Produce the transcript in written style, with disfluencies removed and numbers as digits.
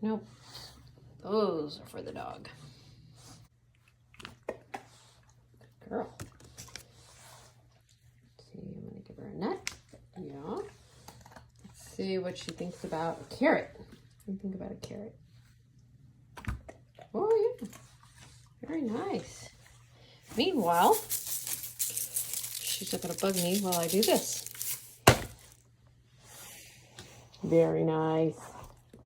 Nope. Those are for the dog. Good girl. Let's see, I'm going to give her a nut. Yeah. Let's see what she thinks about a carrot. What do you think about a carrot? Oh, yeah. Very nice. Meanwhile, she's not going to bug me while I do this. Very nice.